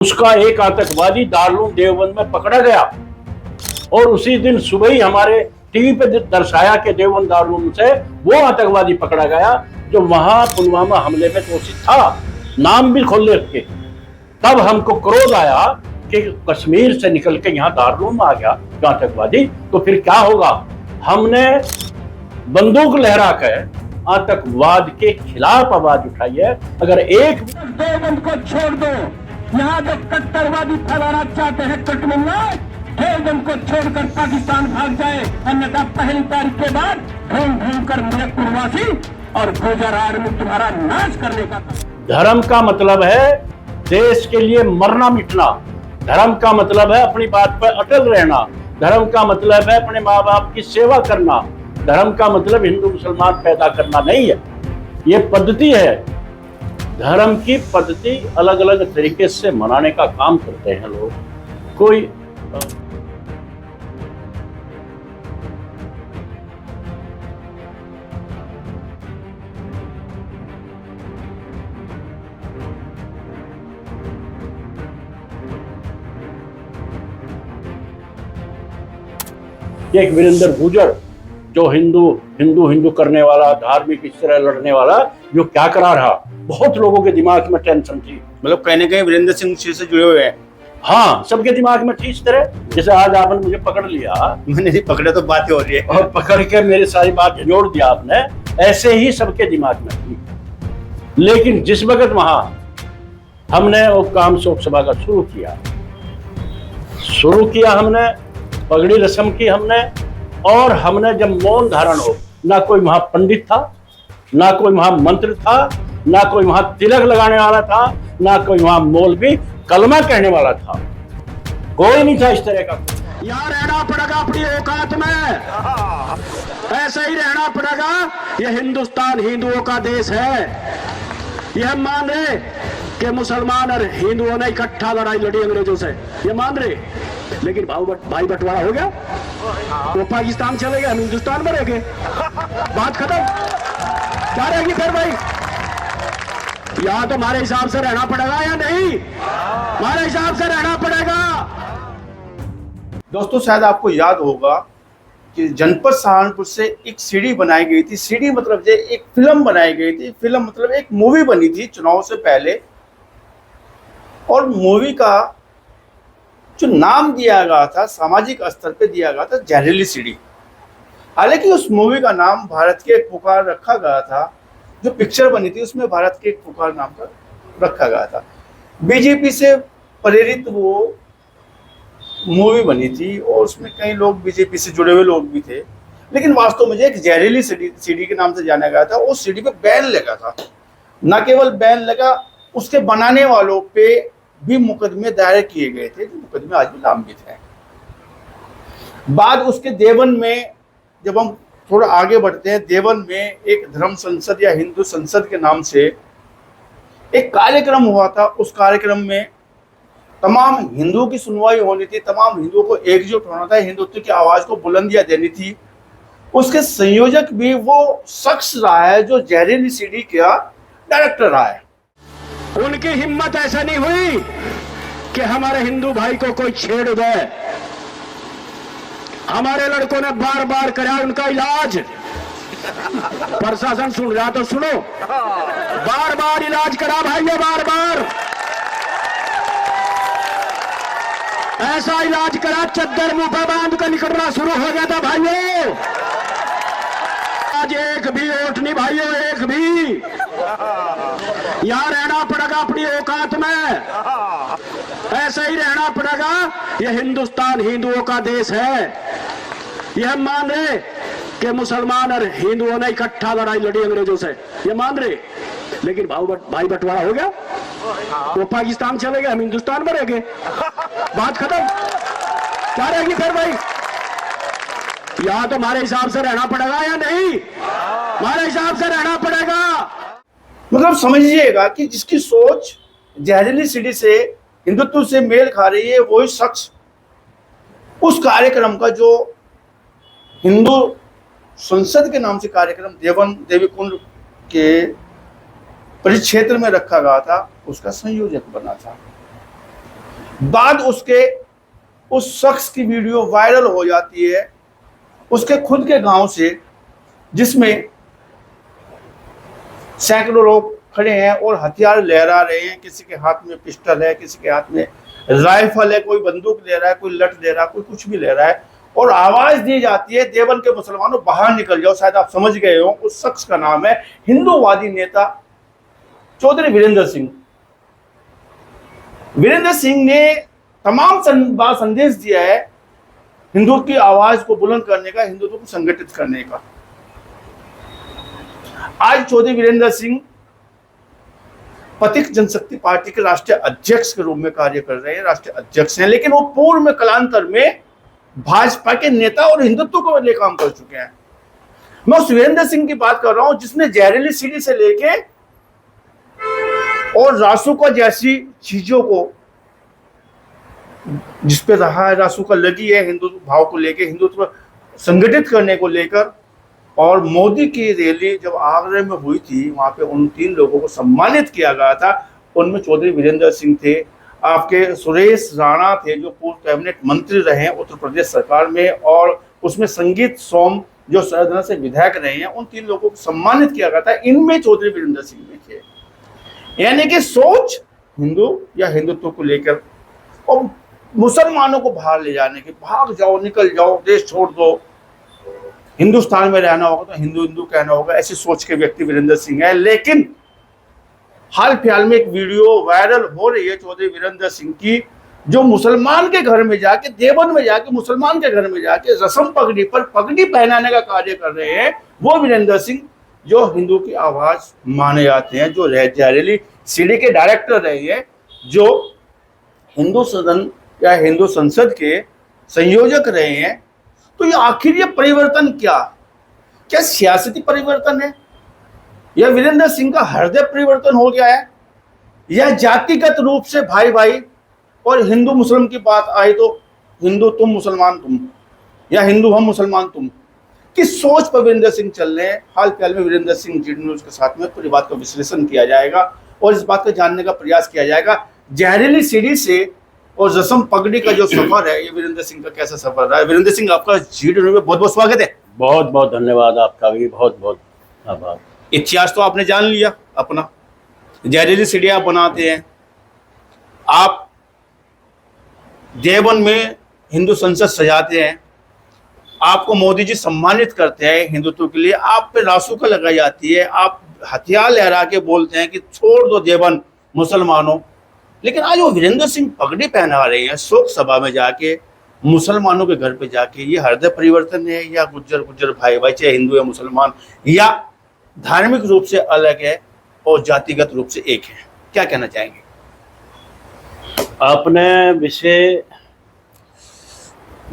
उसका एक आतंकवादी दारुल देवबंद में पकड़ा गया और उसी दिन सुबह ही हमारे टीवी पे दर्शाया कि देवबंद दारुल से वो आतंकवादी पकड़ा गया जो वहां पुलवामा हमले में दोषी था, नाम भी खोल रखे। तब हमको क्रोध आया कि कश्मीर से निकल के यहाँ दारुल में आ गया जो आतंकवादी, तो फिर क्या होगा। हमने बंदूक लहरा कर आतंकवाद के खिलाफ आवाज उठाई है। अगर एक देवबंद को छोड़ दो, यहाँ जो कट्टरवादी फैलाना चाहते हैं कटमिन्ना, देवबंद को छोड़कर पाकिस्तान भाग जाए, अन्यथा पहली तारीख के बाद ढूंढ ढूंढ कर मुजफ्फरवासी और गुजर आर्मी तुम्हारा नाश करने का। धर्म का मतलब है देश के लिए मरना मिटना, धर्म का मतलब है अपनी बात पर अटल रहना, धर्म का मतलब है अपने माँ बाप की सेवा करना, धर्म का मतलब हिंदू मुसलमान पैदा करना नहीं है। ये पद्धति है, धर्म की पद्धति अलग अलग तरीके से मनाने का काम करते हैं लोग। कोई एक वीरेंद्र गुर्जर जो हिंदू करने वाला, धार्मिक इस तरह लड़ने वाला, जो क्या करा रहा, बहुत लोगों के दिमाग में टेंशन थी। मतलब कहीं ना कहीं वीरेंद्र सिंह से जुड़े हुए हैं। हाँ, सबके दिमाग में थी इस तरह। जैसे आज आपने मुझे पकड़ लिया, मैंने नहीं पकड़ा तो बात हो रही है, और पकड़ के मेरी सारी बात जोड़ दिया आपने, ऐसे ही सबके दिमाग में थी। लेकिन जिस वक्त वहां हमने वो काम शोक सभा का शुरू किया, हमने पगड़ी रस्म की हमने, और हमने जब मौन धारण हो, ना कोई वहां पंडित था, ना कोई वहां मंत्र था, ना कोई वहां तिलक लगाने वाला था, ना कोई वहां मौलवी कलमा कहने वाला था, कोई नहीं था इस तरह का। यहाँ रहना पड़ेगा अपनी औकात में, ऐसे ही रहना पड़ेगा। ये हिंदुस्तान हिंदुओं का देश है। यह मान रहे कि मुसलमान और हिंदुओं ने इकट्ठा लड़ाई लड़ी अंग्रेजों से, ये मान रहे। लेकिन भाई बंटवारा हो गया, वो पाकिस्तान चले गए, हम हिंदुस्तान में रह गए, बात खत्म। क्या रहेगी फिर भाई? यहाँ तो हमारे हिसाब से रहना पड़ेगा या नहीं? हमारे हिसाब से रहना पड़ेगा। दोस्तों शायद आपको याद होगा कि जनपद सहारनपुर से एक सीडी बनाई गई थी। सीडी मतलब जो एक फिल्म बनाई गई थी, फिल्म मतलब एक मूवी बनी थी चुनाव से पहले, और मूवी का जो नाम दिया गया था सामाजिक स्तर पे दिया गया था जहरीली सीडी। हालांकि उस मूवी का नाम भारत के एक पुकार रखा गया था, जो पिक्चर बनी थी उसमें भारत के एक पुकार नाम का रखा गया था। बीजेपी से प्रेरित वो मूवी बनी थी और उसमें कई लोग बीजेपी से जुड़े हुए लोग भी थे, लेकिन वास्तव में एक जहरीली सीडी के नाम से जाना गया था। उस सीडी पे बैन लगा था, न केवल बैन लगा, उसके बनाने वालों पे भी मुकदमे दायर किए गए थे, जो मुकदमे आज भी लंबित हैं। बाद उसके देवन में, जब हम थोड़ा आगे बढ़ते हैं, देवन में एक धर्म संसद या हिंदू संसद के नाम से एक कार्यक्रम हुआ था। उस कार्यक्रम में तमाम हिंदुओं की सुनवाई होनी थी, तमाम हिंदुओं को एकजुट होना था, हिंदुत्व की आवाज को बुलंदियां देनी थी। उसके संयोजक भी वो शख्स रहा है जो जहरीली सीडी का डायरेक्टर रहा है। उनकी हिम्मत ऐसा नहीं हुई कि हमारे हिंदू भाई को कोई छेड़ दे। हमारे लड़कों ने बार बार कराया उनका इलाज, प्रशासन सुन रहा तो सुनो, बार बार इलाज करा भाई, बार बार ऐसा इलाज करा, चद्दर मुंह पे बांध कर निकलना शुरू हो गया था भाइयों। आज एक भी वोट नहीं भाइयों, एक भी। यहाँ रहना पड़ेगा अपनी औकात में, ऐसे ही रहना पड़ेगा। ये हिंदुस्तान हिंदुओं का देश है। यह मान रहे कि मुसलमान और हिंदुओं ने इकट्ठा लड़ाई लड़ी अंग्रेजों से, ये मान रहे। लेकिन भाई बंटवारा हो गया, वो पाकिस्तान चले गए, हम हिंदुस्तान में रह गए, बात खत्म। क्या रहेगी फिर भाई? यहाँ तो हमारे हिसाब से रहना पड़ेगा या नहीं? हमारे हिसाब से रहना पड़ेगा। मतलब समझिएगा कि जिसकी सोच जहरीली सीडी से, हिंदुत्व से मेल खा रही है, वही शख्स उस कार्यक्रम का, जो हिंदू संसद के नाम से कार्यक्रम देवन देवी कुंड के परिक्षेत्र में रखा गया था, उसका संयोजक बना था। बाद उसके उस शख्स की वीडियो वायरल हो जाती है उसके खुद के गांव से, जिसमें सैकड़ों लोग खड़े हैं और हथियार लहरा रहे हैं। किसी के हाथ में पिस्टल है, किसी के हाथ में राइफल है, कोई बंदूक ले रहा है, कोई लठ ले रहा है, कोई कुछ भी ले रहा है, और आवाज दी जाती है देवबंद के मुसलमानों बाहर निकल जाओ। शायद आप समझ गए हो, उस शख्स का नाम है हिंदूवादी नेता चौधरी वीरेंद्र सिंह। वीरेंद्र सिंह ने तमाम संदेश दिया है हिंदू की आवाज को बुलंद करने का, हिंदुत्व को संगठित करने का। आज चौधरी वीरेंद्र सिंह पथिक जनशक्ति पार्टी के राष्ट्रीय अध्यक्ष के रूप में कार्य कर रहे हैं, राष्ट्रीय अध्यक्ष हैं, लेकिन वो पूर्व में कालांतर में भाजपा के नेता और हिंदुत्व को लिए काम कर चुके हैं। मैं उस वीरेंद्र सिंह की बात कर रहा हूं जिसने जहरीली सीढ़ी से लेके और रासुका जैसी चीजों को, जिसपे रहा है रासुका लगी है हिंदुत्व भाव को लेकर, हिंदुत्व संगठित करने को लेकर। और मोदी की रैली जब आगरा में हुई थी, वहां पे उन 3 लोगों को सम्मानित किया गया था। उनमें चौधरी वीरेंद्र सिंह थे, आपके सुरेश राणा थे जो पूर्व कैबिनेट मंत्री रहे हैं उत्तर प्रदेश सरकार में, और उसमें संगीत सोम जो सरदना से विधायक रहे हैं। उन 3 लोगों को सम्मानित किया गया था, इनमें चौधरी वीरेंद्र सिंह भी थे। यानी कि सोच हिंदू या हिंदुत्व को लेकर और मुसलमानों को बाहर ले जाने की, भाग जाओ, निकल जाओ, देश छोड़ दो, हिंदुस्तान में रहना होगा तो हिंदू हिंदू कहना होगा, ऐसी सोच के व्यक्ति वीरेंद्र सिंह है। लेकिन हाल फिलहाल में एक वीडियो वायरल हो रही है चौधरी वीरेंद्र सिंह की, जो मुसलमान के घर में जाके, देवबंद में जाके, मुसलमान के घर में जाके रस्म पगड़ी पर पगड़ी पहनाने का कार्य कर रहे हैं। वो वीरेंद्र सिंह जो हिंदू की आवाज माने जाते हैं, जो जहरीली सीढ़ी के डायरेक्टर रहे हैं, जो हिंदू सदन या हिंदू संसद के संयोजक रहे हैं। तो ये आखिर ये परिवर्तन क्या सियासती परिवर्तन है, या वीरेंद्र सिंह का हृदय परिवर्तन हो गया है, या जातिगत रूप से भाई भाई और हिंदू मुस्लिम की बात आई तो हिंदू तुम मुसलमान तुम, या हिंदू हम मुसलमान तुम, किस सोच पर वीरेंद्र सिंह चल रहे हैं। हाल फिलहाल में वीरेंद्र सिंह जी न्यूज के साथ में पूरी बात का विश्लेषण किया जाएगा और इस बात को जानने का प्रयास किया जाएगा जहरीली सीढ़ी से और रस्म पगड़ी का जो सफर है, ये वीरेंद्र सिंह का कैसा सफर रहा है। वीरेंद्र सिंह, आपका जी न्यूज में बहुत बहुत स्वागत है। बहुत बहुत धन्यवाद, आपका भी बहुत बहुत आभार। इतिहास तो आपने जान लिया अपना, जहरीली सीढ़ियां आप बनाते हैं, आप देवबंद में हिंदू संसद सजाते हैं, आपको मोदी जी सम्मानित करते हैं हिंदुत्व के लिए, आप पे रासुका लगाई जाती है, आप हथियार लहरा के बोलते हैं कि छोड़ दो देवबंद मुसलमानों। लेकिन आज वो वीरेंद्र सिंह पगड़ी पहना रहे हैं शोक सभा में जाके, मुसलमानों के घर पे जाके। ये हृदय परिवर्तन है या गुज्जर भाई भाई, चाहे हिंदू या मुसलमान, या धार्मिक रूप से अलग है और जातिगत रूप से एक है? क्या कहना चाहेंगे? आपने विषय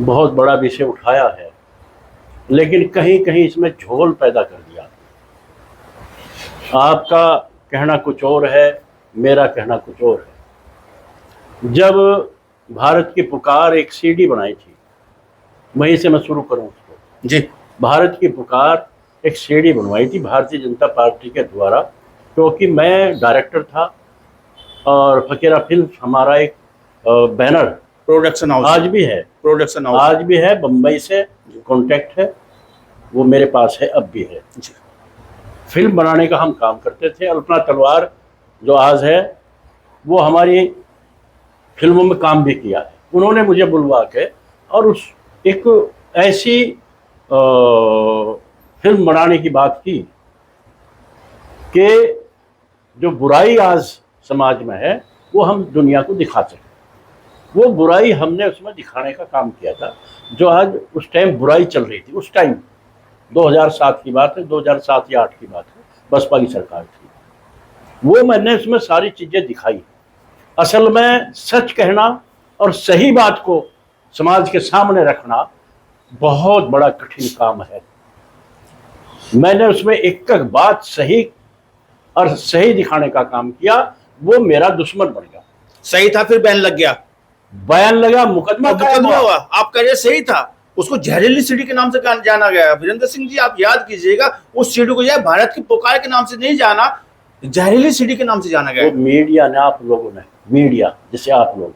बहुत बड़ा विषय उठाया है, लेकिन कहीं कहीं इसमें झोल पैदा कर दिया। आपका कहना कुछ और है, मेरा कहना कुछ और है। जब भारत की पुकार एक सीडी बनाई थी, वहीं से मैं शुरू करूं उसको जी। भारत की पुकार एक सीडी बनवाई थी भारतीय जनता पार्टी के द्वारा, क्योंकि मैं डायरेक्टर था और फकीरा फिल्म हमारा एक बैनर प्रोडक्शन हाउस आज भी है, प्रोडक्शन हाउस आज भी है, बम्बई से कॉन्टैक्ट है, वो मेरे पास है, अब भी है जी। फिल्म बनाने का हम काम करते थे। अल्पना तलवार जो आज है, वो हमारी फिल्मों में काम भी किया है। उन्होंने मुझे बुलवा के और उस एक ऐसी फिल्म बनाने की बात की कि जो बुराई आज समाज में है वो हम दुनिया को दिखा सकें। वो बुराई हमने उसमें दिखाने का काम किया था, जो आज उस टाइम बुराई चल रही थी। उस टाइम 2007 की बात है, 2007 या 8 की बात है, बसपा की सरकार थी। वो मैंने उसमें सारी चीज़ें दिखाई। असल में सच कहना और सही बात को समाज के सामने रखना बहुत बड़ा कठिन काम है। मैंने उसमें एक एक बात सही और सही दिखाने का काम किया, वो मेरा दुश्मन बन गया। सही था, फिर बैन लग गया, बयान लगा, मुकदमा हुआ। आप कह रहे सही था, उसको जहरीली सीढ़ी के नाम से जाना गया। वीरेंद्र सिंह जी, आप याद कीजिएगा, उस सीढ़ी को जो भारत की पुकार के नाम से नहीं जाना, जहरीली सीढ़ी के नाम से जाना गया। मीडिया ने, आप लोगों ने, मीडिया जैसे आप लोग,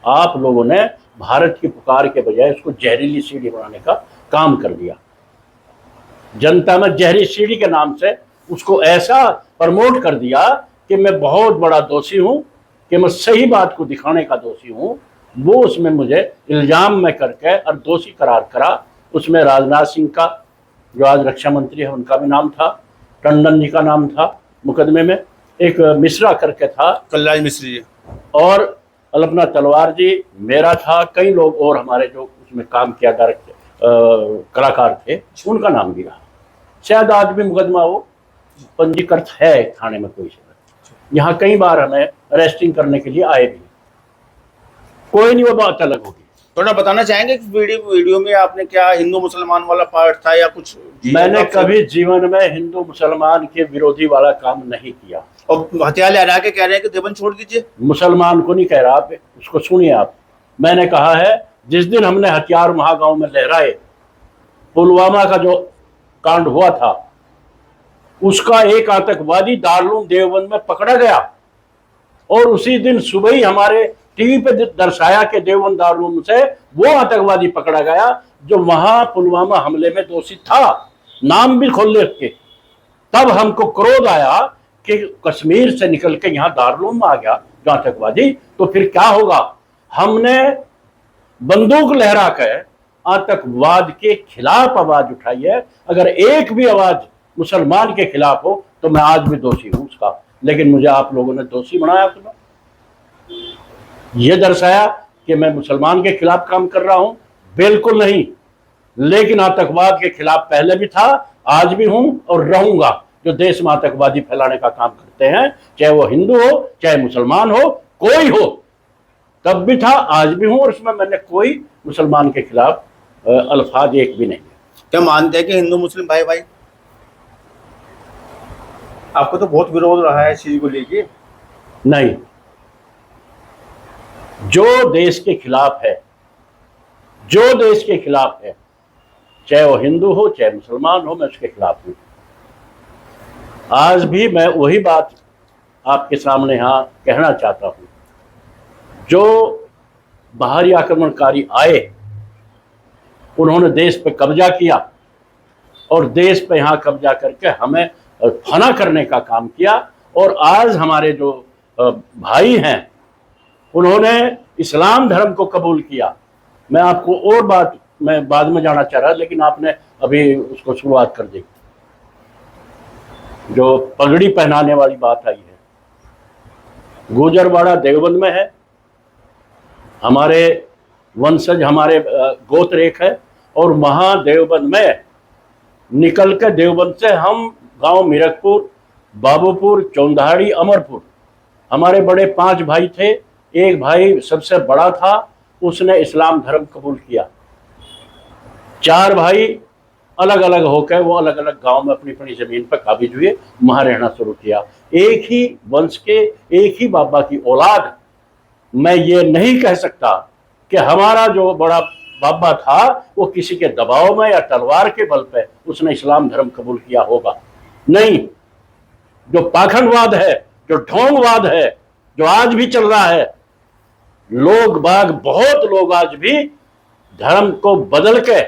आप लोगों ने भारत की पुकार के बजाय उसको जहरीली सीढ़ी बनाने का काम कर दिया। जनता में जहरी सीढ़ी के नाम से उसको ऐसा प्रमोट कर दिया कि मैं बहुत बड़ा दोषी हूं, कि मैं सही बात को दिखाने का दोषी हूं। वो उसमें मुझे इल्जाम में करके और दोषी करार करा। उसमें राजनाथ सिंह का, जो आज रक्षा मंत्री है, उनका भी नाम था, टंडन जी का नाम था मुकदमे में, एक मिश्रा करके था, कलराज मिश्र जी, और अल्पना तलवार जी, मेरा था, कई लोग और हमारे जो उसमें काम किया डायरेक्ट कलाकार थे, उनका नाम भी रहा। शायद आज भी मुकदमा वो पंजीकृत है थाने में कोई से। यहाँ कई बार हमें अरेस्टिंग करने के लिए आए भी। कोई नहीं, वो बात अलग होगी। थोड़ा बताना चाहेंगे कि वीडियो में आपने क्या हिंदू मुसलमान वाला पार्ट था या कुछ? मैंने कभी जीवन में हिंदू मुसलमान के विरोधी वाला काम नहीं किया। और हथियार लहरा के कह रहे हैं कि देवबंद छोड़ दीजिए। मुसलमान को नहीं कह रहा, आप उसको सुनिए। आप, मैंने कहा है जिस दिन हमने हथियार महागांव में लहराए, पुलवामा का जो कांड हुआ था, उसका एक आतंकवादी दारुल देवबंद में पकड़ा गया, और उसी दिन सुबह ही हमारे टीवी पे दर्शाया कि देवबंद दारुल से वो आतंकवादी पकड़ा गया जो वहां पुलवामा हमले में दोषी था, नाम भी खोल के। तब हमको क्रोध आया कि कश्मीर से निकल के यहाँ दारुल में आ गया जो आतंकवादी, तो फिर क्या होगा। हमने बंदूक लहरा कर आतंकवाद के खिलाफ आवाज उठाई है। अगर एक भी आवाज मुसलमान के खिलाफ हो तो मैं आज भी दोषी हूं उसका, लेकिन मुझे आप लोगों ने दोषी बनाया। तुम्हें यह दर्शाया कि मैं मुसलमान के खिलाफ काम कर रहा हूं, बिल्कुल नहीं। लेकिन आतंकवाद के खिलाफ पहले भी था, आज भी हूं और रहूंगा। जो देश में आतंकवादी फैलाने का काम करते हैं, चाहे वो हिंदू हो, चाहे मुसलमान हो, कोई हो, तब भी था, आज भी हूं, और उसमें मैंने कोई मुसलमान के खिलाफ अल्फाज एक भी नहीं। क्या मानते हैं कि हिंदू मुस्लिम भाई भाई? आपको तो बहुत विरोध रहा है इस चीज को लेके। नहीं, जो देश के खिलाफ है, जो देश के खिलाफ है, चाहे वो हिंदू हो चाहे मुसलमान हो, मैं उसके खिलाफ हूं। आज भी मैं वही बात आपके सामने यहां कहना चाहता हूं। जो बाहरी आक्रमणकारी आए, उन्होंने देश पे कब्जा किया, और देश पे यहाँ कब्जा करके हमें फना करने का काम किया। और आज हमारे जो भाई हैं, उन्होंने इस्लाम धर्म को कबूल किया। मैं आपको और बात मैं बाद में जाना चाह रहा, लेकिन आपने अभी उसको शुरुआत कर दी। जो पगड़ी पहनाने वाली बात आई है, गुजरवाड़ा देवबंद में है, हमारे वंशज, हमारे गोत्र एक है, और वहाँ देवबंद में निकल कर देवबंद से हम गांव मीरकपुर, बाबूपुर, चौंधाड़ी, अमरपुर, हमारे बड़े 5 भाई थे। एक भाई सबसे बड़ा था, उसने इस्लाम धर्म कबूल किया। 4 भाई अलग अलग होकर वो अलग अलग गांव में अपनी अपनी जमीन पर काबिज हुए, वहां रहना शुरू किया। एक ही वंश के, एक ही बाबा की औलाद। मैं ये नहीं कह सकता कि हमारा जो बड़ा बाबा था वो किसी के दबाव में या तलवार के बल पे उसने इस्लाम धर्म कबूल किया होगा। नहीं, जो पाखंडवाद है, जो ढोंगवाद है, जो आज भी चल रहा है, लोग बाग, बहुत लोग आज भी धर्म को बदल के,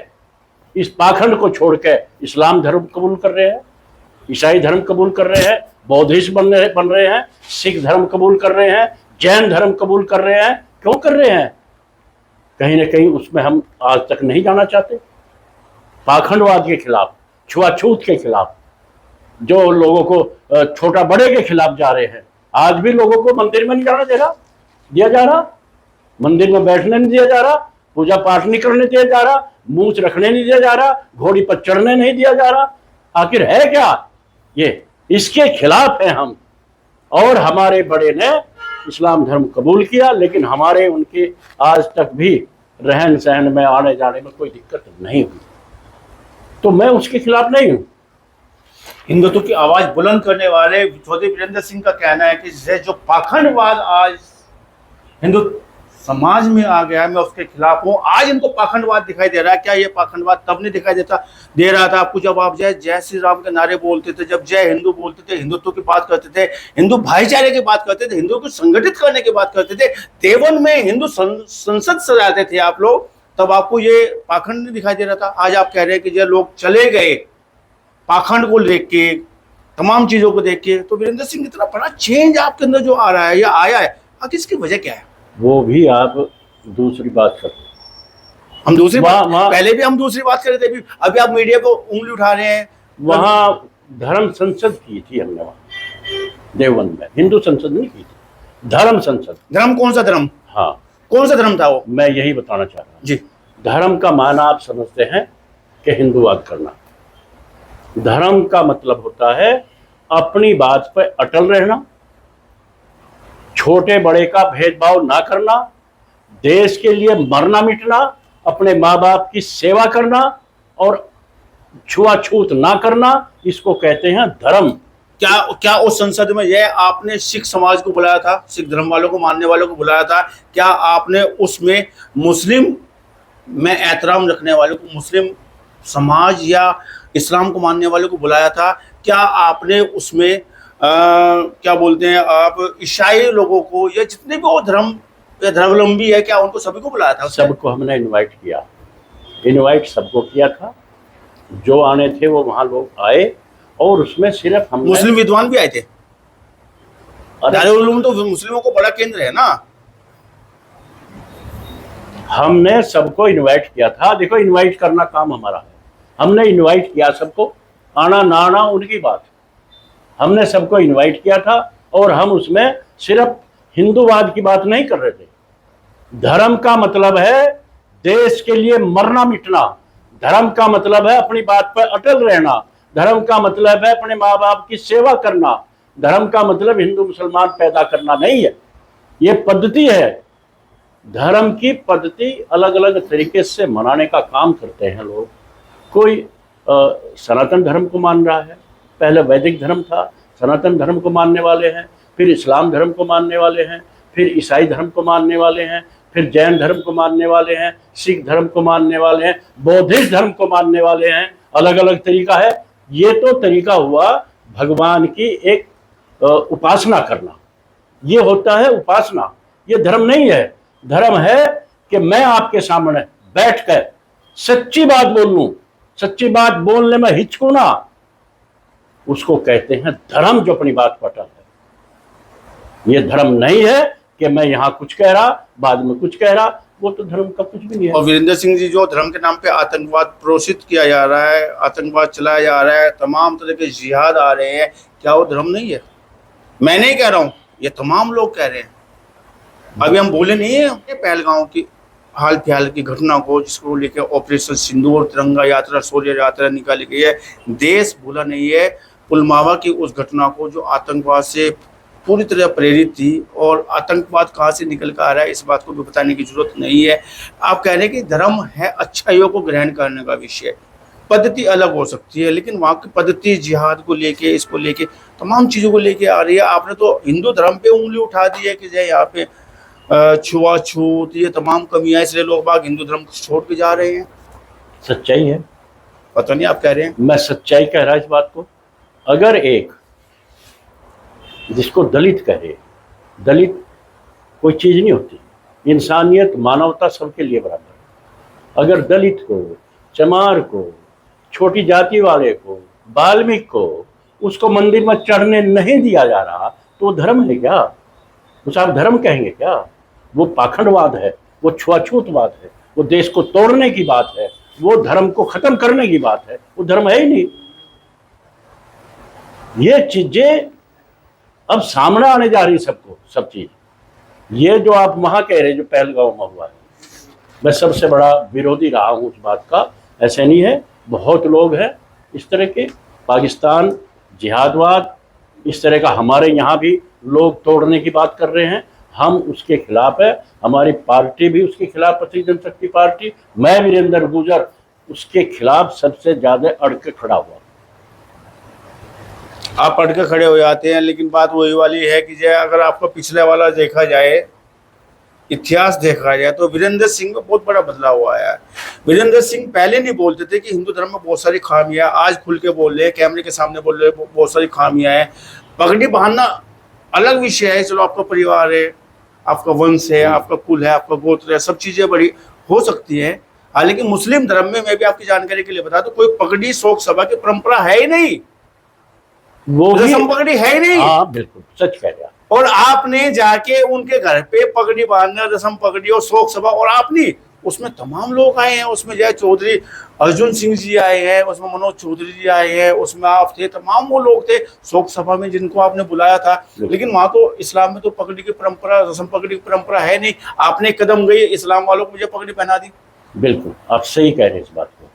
इस पाखंड को छोड़ के इस्लाम धर्म कबूल कर रहे हैं, ईसाई धर्म कबूल कर रहे हैं, बौद्धिस्ट बन रहे हैं, सिख धर्म कबूल कर रहे हैं, जैन धर्म कबूल कर रहे हैं। क्यों कर रहे हैं? कहीं ना कहीं उसमें हम आज तक नहीं जाना चाहते। पाखंडवाद के खिलाफ, छुआछूत के खिलाफ, जो लोगों को छोटा बड़े के खिलाफ जा रहे हैं। आज भी लोगों को मंदिर में नहीं जाना दिया जा रहा, मंदिर में बैठने नहीं दिया जा रहा, पूजा पाठ नहीं करने दिया जा रहा, मूछ रखने नहीं दिया जा रहा, घोड़ी पर चढ़ने नहीं दिया जा रहा। आखिर है क्या ये? इसके खिलाफ है हम। और हमारे बड़े ने इस्लाम धर्म कबूल किया, लेकिन हमारे उनके आज तक भी रहन सहन में, आने जाने में कोई दिक्कत नहीं हुई, तो मैं उसके खिलाफ नहीं हूं। हिंदुत्व की आवाज बुलंद करने वाले चौधरी वीरेंद्र सिंह का कहना है कि जो पाखंडवाद आज हिंदू समाज में आ गया, मैं उसके खिलाफ हूँ। आज इनको पाखंडवाद दिखाई दे रहा है। क्या ये पाखंडवाद तब नहीं दिखाई दे रहा था आपको, जब आप जय जय श्री राम के नारे बोलते थे, जब जय हिंदू बोलते थे, हिंदुत्व की बात करते थे, हिंदू भाईचारे की बात करते थे, हिंदुओं को संगठित करने की बात करते थे, देवन में हिंदू संसद सजाते थे आप लोग, तब आपको ये पाखंड नहीं दिखाई दे रहा था। आज आप कह रहे हैं कि जो लोग चले गए पाखंड को देख के, तमाम चीजों को देख के, तो वीरेंद्र सिंह इतना बड़ा चेंज आपके अंदर जो आ रहा है या आया है, आखिर इसकी वजह क्या है? वो भी आप दूसरी बात करते हैं। हम दूसरी बात, वहाँ पहले भी हम दूसरी बात कर रहे थे, अभी आप मीडिया को उंगली उठा रहे हैं। वहाँ धर्म संसद की थी हमने, वहाँ देवबंद में हिंदू संसद नहीं की थी, धर्म संसद। धर्म कौन सा धर्म? हाँ, कौन सा धर्म था वो? मैं यही बताना चाह रहा हूँ जी। धर्म का माना आप समझते हैं कि हिंदूवाद करना। धर्म का मतलब होता है अपनी बात पर अटल रहना, छोटे बड़े का भेदभाव ना करना, देश के लिए मरना मिटना, अपने माँ बाप की सेवा करना और छुआछूत ना करना, इसको कहते हैं धर्म। क्या उस संसद में यह आपने सिख समाज को बुलाया था, सिख धर्म वालों को, मानने वालों को बुलाया था? क्या आपने उसमें मुस्लिम में एहतराम रखने वालों को, मुस्लिम समाज या इस्लाम को मानने वालों को बुलाया था? क्या आपने उसमें क्या बोलते हैं आप, ईसाई लोगों को या जितने भी वो धर्म या धर्मावलंबी है, क्या उनको सभी को बुलाया था? सबको हमने इनवाइट किया, इनवाइट सबको किया था। जो आने थे वो वहाँ लोग आए, और उसमें सिर्फ हम मुस्लिम विद्वान भी आए थे। दारुल उलूम तो मुस्लिमों को बड़ा केंद्र है ना। हमने सबको इनवाइट किया था। देखो, इनवाइट करना काम हमारा है। हमने इनवाइट किया सबको, आना ना आना उनकी बात। हमने सबको इनवाइट किया था, और हम उसमें सिर्फ हिंदूवाद की बात नहीं कर रहे थे। धर्म का मतलब है देश के लिए मरना मिटना, धर्म का मतलब है अपनी बात पर अटल रहना, धर्म का मतलब है अपने माँ बाप की सेवा करना, धर्म का मतलब हिंदू मुसलमान पैदा करना नहीं है। ये पद्धति है। धर्म की पद्धति अलग अलग तरीके से मनाने का काम करते हैं लोग। कोई सनातन धर्म को मान रहा है, पहले वैदिक धर्म था, सनातन धर्म को मानने वाले हैं, फिर इस्लाम धर्म को मानने वाले हैं, फिर ईसाई धर्म को मानने वाले हैं, फिर जैन धर्म को मानने वाले हैं, सिख धर्म को मानने वाले हैं, बौद्धिस्ट धर्म को मानने वाले हैं। अलग अलग तरीका है। ये तो तरीका हुआ भगवान की एक उपासना करना, ये होता है उपासना। ये धर्म नहीं है। धर्म है कि मैं आपके सामने बैठकर सच्ची बात बोल लूं, सच्ची बात बोलने में हिचकूं ना, उसको कहते हैं धर्म, जो अपनी बात पर अटल है। ये धर्म नहीं है कि मैं यहां कुछ कह रहा बाद में कुछ कह रहा, वो तो धर्म का कुछ भी नहीं है। और वीरेंद्र सिंह जी, जो धर्म के नाम पे आतंकवाद प्रोषित किया जा रहा है, आतंकवाद चलाया जा रहा है, तमाम तरह के जिहाद आ रहे हैं, क्या वो धर्म नहीं है? मैं नहीं कह रहा हूँ, ये तमाम लोग कह रहे हैं। अभी हम बोले नहीं है पहलगांव की हाल फिलहाल की घटना को, जिसको लेकर ऑपरेशन सिंदूर, तिरंगा यात्रा, शौर्य यात्रा निकाली गई है। देश भूला नहीं है पुलवामा की उस घटना को, जो आतंकवाद से पूरी तरह प्रेरित थी। और आतंकवाद कहाँ से निकल कर आ रहा है, इस बात को भी बताने की जरूरत नहीं है। आप कह रहे हैं कि धर्म है अच्छाइयों को ग्रहण करने का विषय, पद्धति अलग हो सकती है, लेकिन वहाँ की पद्धति जिहाद को लेके, इसको लेके, तमाम चीज़ों को लेके आ रही है। आपने तो हिंदू धर्म पे उंगली उठा दी है कि यहाँ पे छुआछूत, ये तमाम कमियां, इसलिए लोग बाग हिंदू धर्म को छोड़ के जा रहे हैं। सच्चाई है, पता नहीं आप कह रहे हैं। मैं सच्चाई कह रहा इस बात को। अगर एक जिसको दलित कहे, दलित कोई चीज नहीं होती, इंसानियत मानवता सबके लिए बराबर है। अगर दलित को, चमार को, छोटी जाति वाले को, बाल्मीकि को, उसको मंदिर में चढ़ने नहीं दिया जा रहा, तो वो धर्म है क्या? उसे आप धर्म कहेंगे क्या? वो पाखंडवाद है, वो छुआछूतवाद है, वो देश को तोड़ने की बात है, वो धर्म को खत्म करने की बात है। वो धर्म है ही नहीं। ये चीजें अब सामने आने जा रही सबको, सब चीज। ये जो आप वहां कह रहे, जो पहलगांव में हुआ है, मैं सबसे बड़ा विरोधी रहा हूं उस बात का। ऐसे नहीं है, बहुत लोग हैं इस तरह के, पाकिस्तान जिहादवाद इस तरह का हमारे यहाँ भी लोग तोड़ने की बात कर रहे हैं। हम उसके खिलाफ है, हमारी पार्टी भी उसके खिलाफ, पथरी जनशक्ति पार्टी, मैं वीरेंद्र गुर्जर उसके खिलाफ सबसे ज्यादा अड़ के खड़ा हुआ। आप अड़ के खड़े हो जाते हैं, लेकिन बात वही वाली है कि जो अगर आपको पिछले वाला देखा जाए इतिहास देखा जाए तो वीरेंद्र सिंह में बहुत बड़ा बदलाव आया है। वीरेंद्र सिंह पहले नहीं बोलते थे कि हिंदू धर्म में बहुत सारी खामियां, आज खुल के बोल रहे हैं, कैमरे के सामने बोल रहे हैं बहुत सारी खामियां हैं। पगड़ी बांधना अलग विषय है, चलो आपका परिवार है, आपका वंश है, आपका कुल है, आपका गोत्र है, सब चीजें बड़ी हो सकती हैं। हालांकि मुस्लिम धर्म में, मैं भी आपकी जानकारी के लिए बता दूं, कोई पगड़ी शोक सभा की परंपरा है ही नहीं, वो भी रस्म पगड़ी है ही नहीं। हाँ बिल्कुल सच कह रहे हैं। और आपने जाके उनके घर पे पगड़ी बांधना, रस्म पगड़ी और शोक सभा, और आपने उसमें तमाम लोग आए हैं, उसमें जय चौधरी अर्जुन सिंह जी आए हैं, उसमें मनोज चौधरी जी आए हैं, उसमें आप थे, तमाम वो लोग थे शोक सभा में जिनको आपने बुलाया था। लेकिन वहां तो इस्लाम में तो पगड़ी की परंपरा, रस्म पगड़ी की परंपरा है नहीं। आपने कदम गई इस्लाम वालों को मुझे पगड़ी पहना दी। बिल्कुल आप सही कह रहे हैं इस बात को,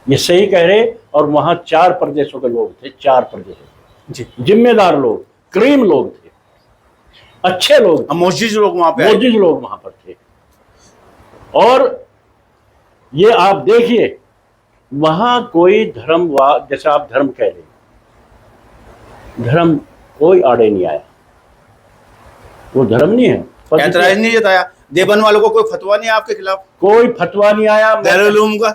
ये सही कह रहे। और वहां 4 प्रदेशों के लोग थे, 4 प्रदेशों के जी, जिम्मेदार लोग, क्रीम लोग थे, अच्छे लोग, मोजिज लोग वहां पे आए। मोजिज लोग वहां पर थे। और ये आप देखिए वहां कोई धर्म, जैसे आप धर्म कह रहे हैं, धर्म कोई आड़े नहीं आया, वो धर्म नहीं है। ऐतराज नहीं जताया, देवबंद वालों को कोई फतवा नहीं आपके खिलाफ, कोई फतवा नहीं आया दारुल उलूम का।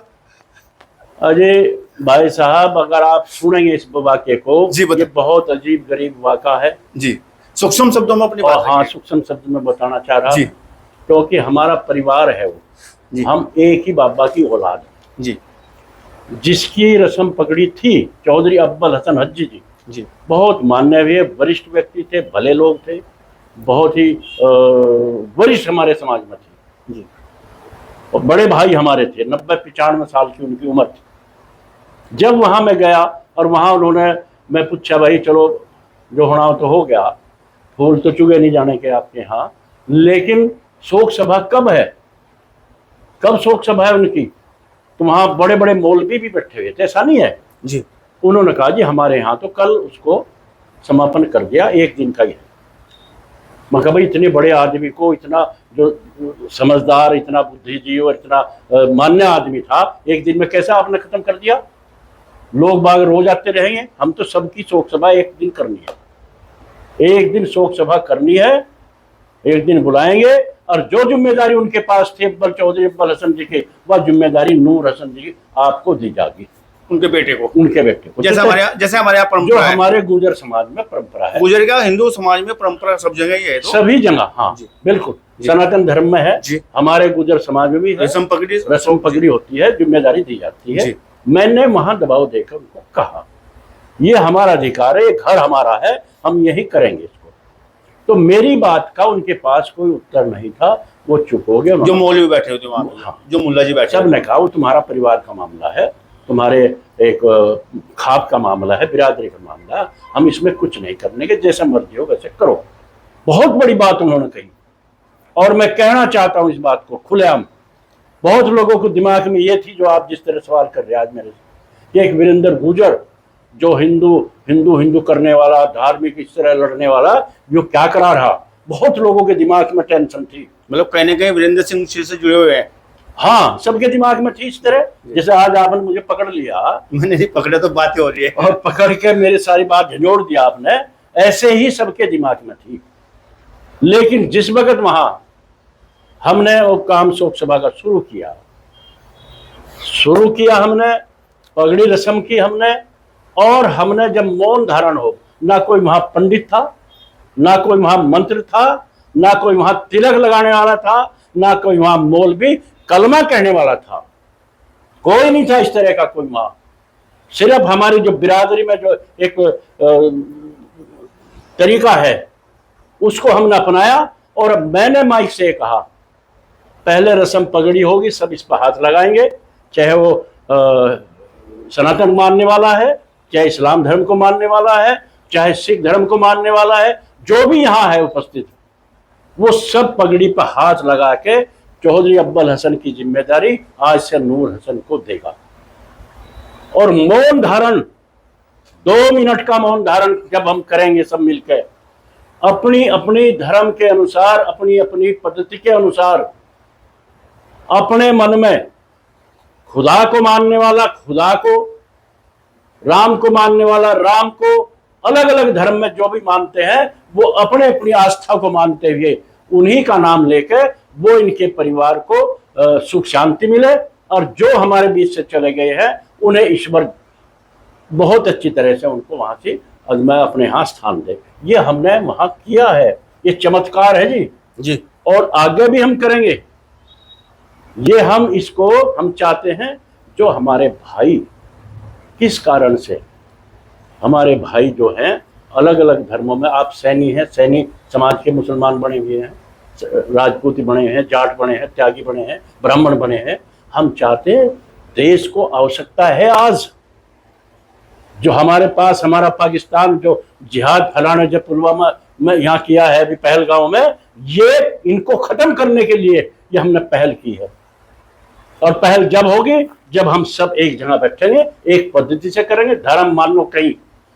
अजय भाई साहब, अगर आप सुनेंगे इस वाक्य को, जी बताइए। ये बहुत अजीब गरीब वाक़ा है जी, सूक्ष्म शब्दों में अपनी और बात हाँ रखिए। सूक्ष्म शब्द में बताना चाह रहा जी। हूं, क्योंकि हमारा परिवार है वो, जी। हम एक ही बाबा की औलाद हैं। जी जिसकी रस्म पगड़ी थी चौधरी अब्बल हसन हज्जी जी, जी बहुत माननीय वरिष्ठ व्यक्ति थे, भले लोग थे, बहुत ही वरिष्ठ हमारे समाज में थे जी। और बड़े भाई हमारे थे, 90-95 साल की उनकी उम्र थी। जब वहां मैं गया और वहां उन्होंने, मैं पूछा भाई चलो जो होना तो हो गया, फूल तो चुगे नहीं जाने के आपके यहाँ, लेकिन शोक सभा कब है, कब शोक सभा है उनकी? तो वहां बड़े बड़े मौलवी भी बैठे हुए थे, ऐसा नहीं है जी। उन्होंने कहा जी हमारे यहाँ तो कल उसको समापन कर दिया, 1 दिन का ही है। मैं कहा भाई इतने बड़े आदमी को, इतना जो समझदार, इतना बुद्धिजीवी और इतना मान्य आदमी था, 1 दिन में कैसे आपने खत्म कर दिया? लोग बाग रोज आते रहेंगे, हम तो सबकी शोक सभा 1 दिन करनी है, 1 दिन शोक सभा करनी है, 1 दिन बुलाएंगे। और जो जिम्मेदारी उनके पास थी अब्बल चौधरी अब्बल हसन जी की, वह जिम्मेदारी नूर हसन जी की आपको दी जाएगी, उनके बेटे को, उनके बेटे को, जैसे हमारे यहाँ जो परंपरा है। हमारे गुजर समाज में परंपरा है। गुजर का हिंदू समाज में परंपरा सब जगह ही है तो? सभी जगह, हाँ जी। बिल्कुल, जी। सनातन धर्म में है, जी। हमारे गुजर समाज में भी है, रस्म पगड़ी, रस्म पगड़ी होती है, जिम्मेदारी दी जाती है। जी। मैंने वहां दबाव देकर उनको कहा ये हमारा अधिकार है, ये घर हमारा है, हम यही करेंगे इसको। तो मेरी बात का उनके पास कोई उत्तर नहीं था, वो चुप हो गए। जो मौलवी बैठे होते वहां पे, हाँ। जो मुल्ला जी बैठे सब ने कहा वो तुम्हारा परिवार का मामला है, तुम्हारे एक खाप का मामला है, बिरादरी का मामला है, हम इसमें कुछ नहीं करने के, जैसा मर्जी हो वैसे करो। बहुत बड़ी बात उन्होंने कही और मैं कहना चाहता हूं इस बात को खुलेआम। बहुत लोगों को दिमाग में ये थी जो आप जिस तरह सवाल कर रहे हैं आज मेरे से, कि एक वीरेंद्र गुजर जो हिंदू करने वाला, धार्मिक इस तरह लड़ने वाला, जो क्या करा रहा, बहुत लोगों के दिमाग में टेंशन थी। मतलब कहने कहीं वीरेंद्र सिंह से जुड़े हुए हैं। हाँ, सबके दिमाग में थी इस तरह, जैसे आज आपने मुझे पकड़ लिया, मैंने नहीं पकड़ा तो बातें हो रही है, और पकड़ के मेरी सारी बात झंझोड़ दिया आपने, ऐसे ही सबके दिमाग में थी। लेकिन जिस वक्त वहां हमने वो काम शोक सभा का शुरू किया हमने, पगड़ी रस्म की हमने, और हमने जब मौन धारण हो, ना कोई वहां पंडित था, ना कोई वहां मंत्र था, ना कोई वहां तिलक लगाने वाला था, ना कोई वहां मौलवी कलमा कहने वाला था, कोई नहीं था इस तरह का कोई वहां। सिर्फ हमारी जो बिरादरी में जो एक तरीका है उसको हमने अपनाया। और मैंने माइक से कहा पहले रस्म पगड़ी होगी, सब इस पर हाथ लगाएंगे, चाहे वो सनातन मानने वाला है, चाहे इस्लाम धर्म को मानने वाला है, चाहे सिख धर्म को मानने वाला है, जो भी यहाँ है उपस्थित, वो सब पगड़ी पर हाथ लगा के चौधरी अब्बल हसन की जिम्मेदारी आज से नूर हसन को देगा। और मौन धारण, 2 मिनट का मौन धारण जब हम करेंगे सब मिलकर, अपनी अपनी धर्म के अनुसार, अपनी अपनी पद्धति के अनुसार, अपने मन में खुदा को मानने वाला खुदा को, राम को मानने वाला राम को, अलग अलग धर्म में जो भी मानते हैं वो अपने अपनी आस्था को मानते हुए उन्हीं का नाम लेकर वो इनके परिवार को सुख शांति मिले, और जो हमारे बीच से चले गए हैं उन्हें ईश्वर बहुत अच्छी तरह से उनको वहां से मैं अपने यहाँ स्थान दे। ये हमने वहां किया है, ये चमत्कार है जी, और आगे भी हम करेंगे। ये हम चाहते हैं जो हमारे भाई, किस कारण से हमारे भाई जो हैं अलग अलग धर्मों में, आप सैनी हैं, सैनी समाज के मुसलमान बने हुए हैं, राजपूती बने हैं, जाट बने हैं, त्यागी बने हैं, ब्राह्मण बने हैं। हम चाहते हैं, देश को आवश्यकता है आज जो हमारे पास हमारा पाकिस्तान जो जिहाद फैलाने जो पुलवामा में यहाँ किया है, अभी पहलगांव में, ये इनको खत्म करने के लिए ये हमने पहल की है। और पहल जब होगी जब हम सब एक जगह बैठेंगे, एक पद्धति से करेंगे। धर्म मान लो कहीं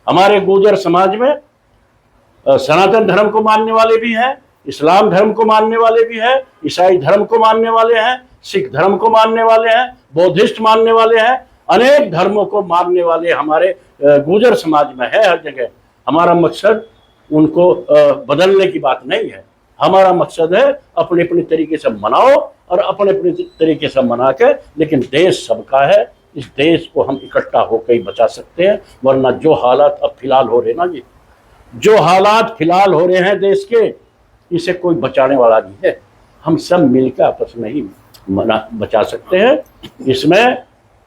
हमारे गुर्जर समाज में सनातन धर्म को मानने वाले भी हैं, इस्लाम धर्म को मानने वाले भी हैं, ईसाई धर्म को मानने वाले हैं, सिख धर्म को मानने वाले हैं, बौद्धिस्ट मानने वाले हैं, अनेक धर्मों को मानने वाले हमारे गुर्जर समाज में है हर जगह। हमारा मकसद उनको बदलने की बात नहीं है, हमारा मकसद है अपने अपने तरीके से मनाओ और अपने अपने तरीके से मना के, लेकिन देश सबका है, इस देश को हम इकट्ठा होकर ही बचा सकते हैं। वरना जो हालात अब फिलहाल हो रहे ना जी, जो हालात फिलहाल हो रहे हैं देश के, इसे कोई बचाने वाला नहीं है। हम सब मिलकर आपस में ही बचा सकते हैं। इसमें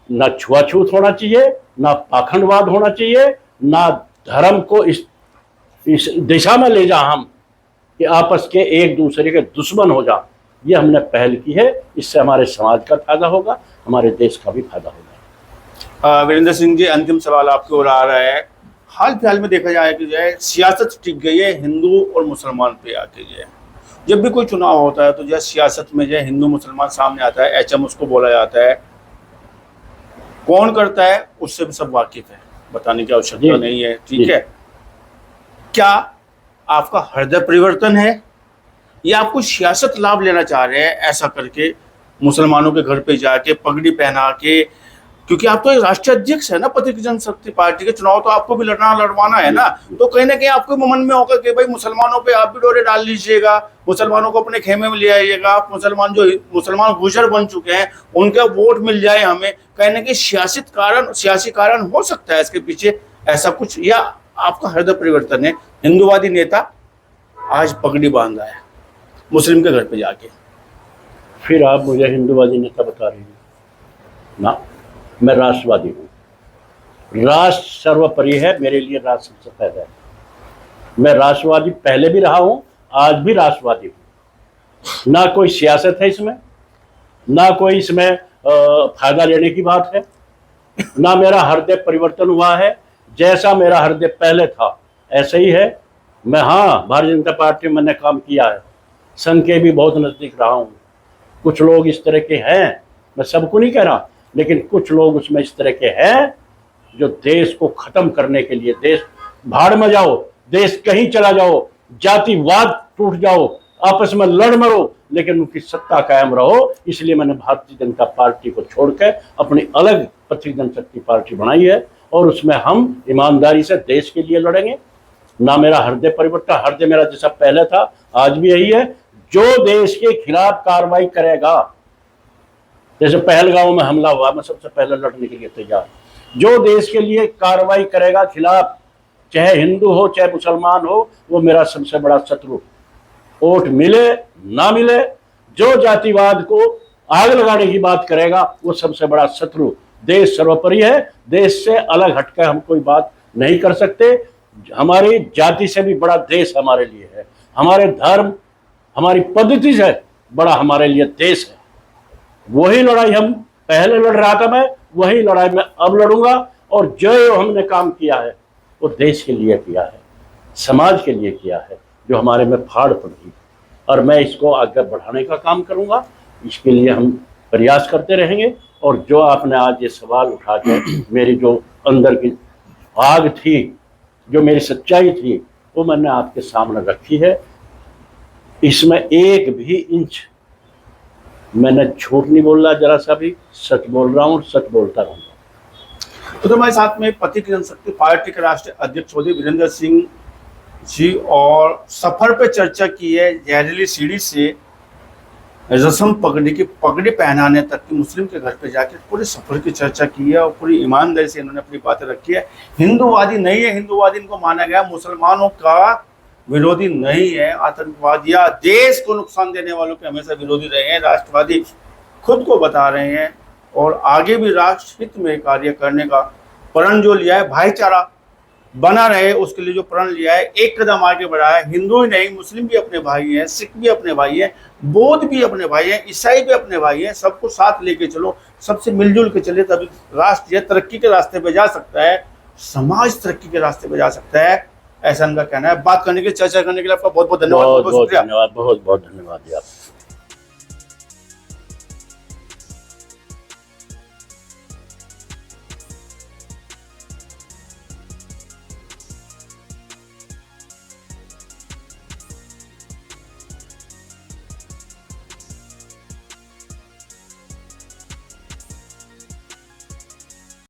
ना छुआछूत होना चाहिए, ना पाखंडवाद होना चाहिए, ना धर्म को इस दिशा में ले जा हम कि आपस के एक दूसरे के दुश्मन हो जा। ये हमने पहल की है, इससे हमारे समाज का फायदा होगा, हमारे देश का भी फायदा होगा। वीरेंद्र सिंह जी, अंतिम सवाल आपकी ओर आ रहा है। हाल फिलहाल में देखा जाए कि जो है सियासत टिक गई है हिंदू और मुसलमान पे आके। जो है जब भी कोई चुनाव होता है तो जो है सियासत में जो है हिंदू मुसलमान सामने आता है, एचएम उसको बोला जाता है। कौन करता है उससे भी सब वाकिफ है, बताने की आवश्यकता नहीं है, ठीक है। क्या आपका हृदय परिवर्तन है या आप कुछ सियासत लाभ लेना चाह रहे हैं ऐसा करके मुसलमानों के घर पे जाके पगड़ी पहना के? क्योंकि आप तो एक राष्ट्रीय अध्यक्ष है ना पथिक जनशक्ति पार्टी के, चुनाव तो आपको भी लड़वाना है ना, तो कहीं ना कहीं आपके मन में होगा कि भाई मुसलमानों पे आप भी डोरे डाल लीजिएगा, मुसलमानों को अपने खेमे में ले आइएगा, आप मुसलमान गुजर बन चुके हैं उनका वोट मिल जाए हमें। कहीं ना कहीं सियासी कारण हो सकता है इसके पीछे ऐसा कुछ, या आपका हृदय परिवर्तन है? हिंदूवादी नेता आज पगड़ी बांध रहा है मुस्लिम के घर पे जाके। फिर आप मुझे हिंदूवादी नेता बता रही हैं ना, मैं राष्ट्रवादी हूँ। राष्ट्र सर्वोपरि है, मेरे लिए राष्ट्र सबसे पहले है। मैं राष्ट्रवादी पहले भी रहा हूँ, आज भी राष्ट्रवादी हूँ। ना कोई सियासत है इसमें, ना कोई इसमें फायदा लेने की बात है, ना मेरा हृदय परिवर्तन हुआ है। जैसा मेरा हृदय पहले था ऐसा ही है। मैं, हाँ, भारतीय जनता पार्टी में मैंने काम किया है, संघ के भी बहुत नज़दीक रहा हूँ। कुछ लोग इस तरह के हैं, मैं सबको नहीं कह रहा, लेकिन कुछ लोग उसमें इस तरह के हैं जो देश को खत्म करने के लिए, देश भाड़ में जाओ, देश कहीं चला जाओ, जातिवाद टूट जाओ, आपस में लड़ मरो, लेकिन उनकी सत्ता कायम रहो। इसलिए मैंने भारतीय जनता पार्टी को छोड़कर अपनी अलग पथिक जनशक्ति पार्टी बनाई है, और उसमें हम ईमानदारी से देश के लिए लड़ेंगे। ना मेरा हृदय परिवर्तन, हृदय मेरा जैसा पहले था आज भी यही है। जो देश के खिलाफ कार्रवाई करेगा, जैसे पहलगांव में हमला हुआ, मैं सबसे पहले लड़ने के लिए तैयार। जो देश के लिए कार्रवाई करेगा खिलाफ, चाहे हिंदू हो चाहे मुसलमान हो, वो मेरा सबसे बड़ा शत्रु। वोट मिले ना मिले, जो जातिवाद को आग लगाने की बात करेगा वो सबसे बड़ा शत्रु। देश सर्वोपरि है, देश से अलग हटकर हम कोई बात नहीं कर सकते। हमारी जाति से भी बड़ा देश हमारे लिए है, हमारे धर्म हमारी पद्धति से बड़ा हमारे लिए देश है। वही लड़ाई हम पहले लड़ रहा था, मैं वही लड़ाई में अब लड़ूंगा। और जो हमने काम किया है वो देश के लिए किया है, समाज के लिए किया है, जो हमारे में फाड़ पड़ी, और मैं इसको आगे बढ़ाने का काम करूंगा। इसके लिए हम प्रयास करते रहेंगे। और जो आपने आज ये सवाल उठा के मेरी जो अंदर की आग थी, जो मेरी सच्चाई थी, वो मैंने आपके सामने रखी है। इसमें एक भी इंच मैंने झूठ नहीं बोल रहा, जरा सा भी सच बोल रहा हूँ, सच बोलता रहूँगा। तो हमारे साथ में पथिक जनशक्ति पार्टी के राष्ट्रीय अध्यक्ष चौधरी वीरेंद्र सिंह जी, और सफर पे चर्चा की है जहरीली सीढ़ी से रस्म पगड़ी पहनाने तक की मुस्लिम के घर पे जाकर पूरे सफर की चर्चा की है और पूरी ईमानदारी से इन्होंने अपनी बातें रखी है। हिंदूवादी नहीं है, हिंदूवादी इनको माना गया, मुसलमानों का विरोधी नहीं है। आतंकवादी या देश को नुकसान देने वालों के हमेशा विरोधी रहे हैं। राष्ट्रवादी खुद को बता रहे हैं और आगे भी राष्ट्र हित में कार्य करने का प्रण जो लिया है, भाईचारा बना रहे उसके लिए जो प्रण लिया है, एक कदम आगे बढ़ा है। हिंदू ही नहीं, मुस्लिम भी अपने भाई हैं, सिख भी अपने भाई हैं, बौद्ध भी अपने भाई हैं, ईसाई भी अपने भाई हैं। सबको साथ लेके चलो, सबसे मिलजुल के चले, तभी राष्ट्र तरक्की के रास्ते पे जा सकता है, समाज तरक्की के रास्ते पे जा सकता है, ऐसा उनका कहना है। बात करने के लिए, चर्चा करने के लिए आपका बहुत बहुत धन्यवाद। बहुत बहुत धन्यवाद, बहुत बहुत धन्यवाद जी आप।